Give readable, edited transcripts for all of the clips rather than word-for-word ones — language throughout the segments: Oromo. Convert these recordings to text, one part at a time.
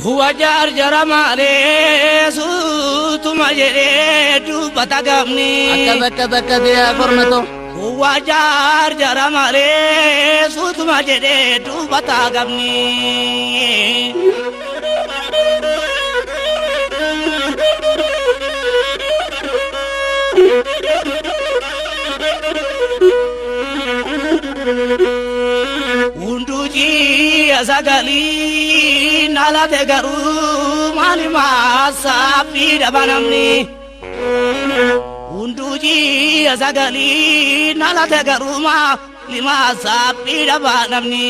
هو جار جرمالي سوتما جريدو بتاعمني أكذا يا فرمتو هو جار جرمالي سوتما جريدو بتاعمني Unduji asagali nala tegaru mali masa pida banamni Unduji asagali nala tegaru mali masa pida banamni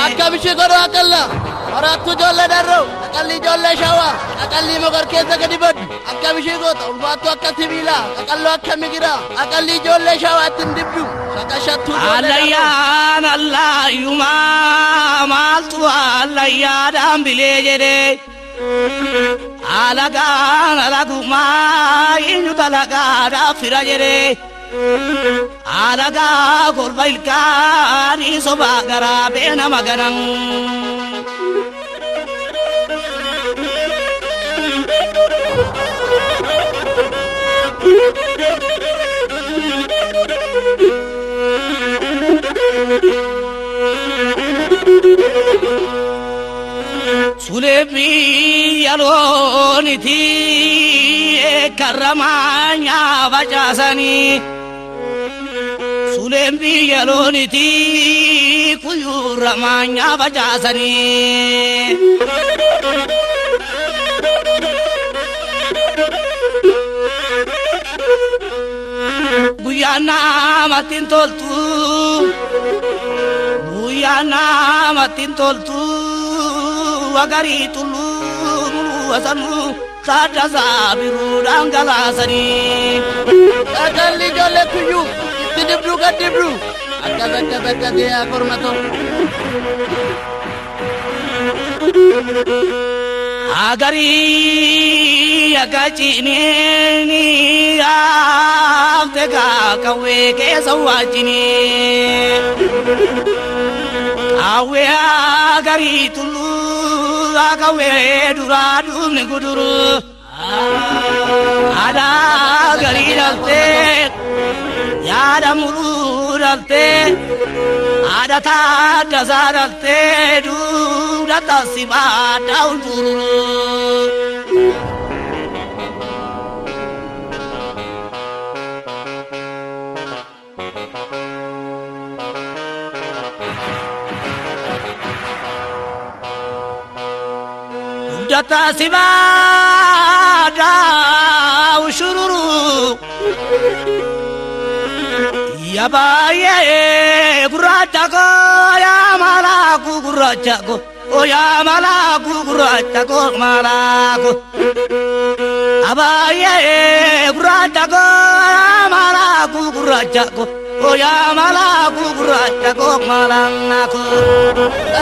Akabishi karo akalla Aratu jolle darro akalli jolle shawa akalli mogar kesa kadibad akabishi gota ulbatu akatibila akallo akamigira akalli jolle shawa tindibdu sakashatu Alayan Allah yuma maltu alayan ambile jere alagan alaguma inu talaga da firajere alaga korbail kani sobagara bena maganan Sulebi aloni thi karamanya bajasani Sulebi aloni thi kuyuramanya bajasani Guyana matin toltu Guyana matin toltu Agari tulu asanu sada sabiru dangalasani akalli jolle kuyu tindibdu kadibdu akaza ya formato Agari agachini aftega kawe ke sawajini Awe agari tulu agawe duradu neguduru ada agari dalte yada mulu dalte ada tada zadalte durata siba dauluru Data sibada ushururu ya baye guracha ko ya malaku guracha ko o ya malaku guracha ko malaku abaye guracha ko ya malaku guracha ko o ya malaku guracha ko malaku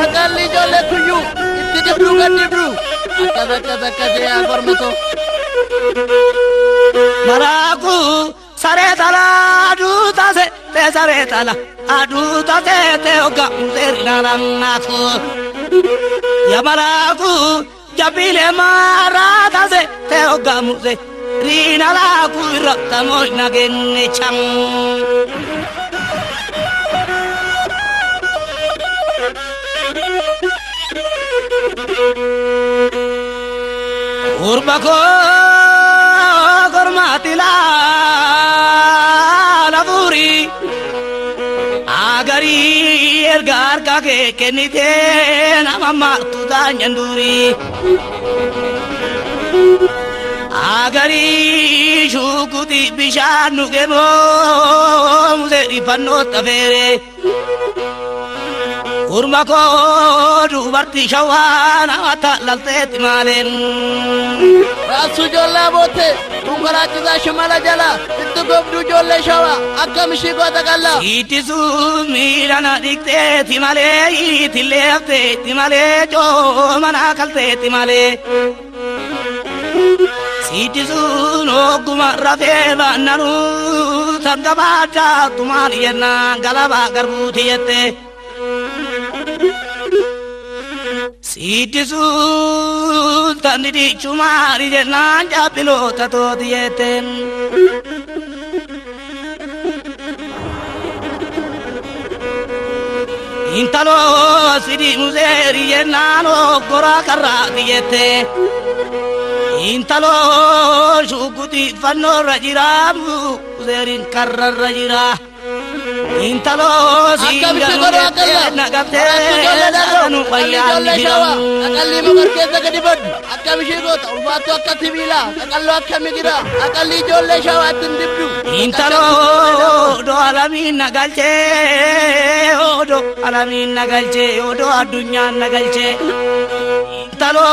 akalli jolle kuyu tindibdu kadibdu akaza ya formato Maraku saretala aduta se te saretala aduta te oga naku ya maraku jabile marata se te oga muse rina la ku ratta mo nagenne cham Urbako gormatila laburi agari ergar kake kenite namama tuda nyanduri agari shukuti bishanu gemo museri panno tavere Urmako dubarti shawana atalalte timalen Rasu jolla bote tungarachi da shimala jala ittu gobdu jolle shawa akamishi gota kalla Itisu mirana dikte timale itilefte timale jo mana kalte timale Itisu no guma rafeva naru tangabata tumani yerna galaba garbutiyete Sidi sultan di cumari jenang japilota to dieten. Intalo sidi museri jenano gora karra diete. Intalo shukuti fanno rajiramu userin karra rajira. Intalo Akka goro akalla nagate anu bayyan shawa akalli mogar keessa gadi badu akka bishee goota ulfaattu akka sibiila aqallo akka migira aqalli ijoollee shawaattin dibdu Intalo do alamin nagalche odo alamin nagalche odo adunya nagalche Intalo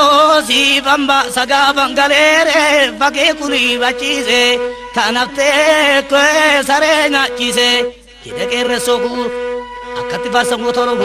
si bamba saga bangalere bage kuli bachise tanafte ko sare nachise Kide kerre sogu akati basa motoro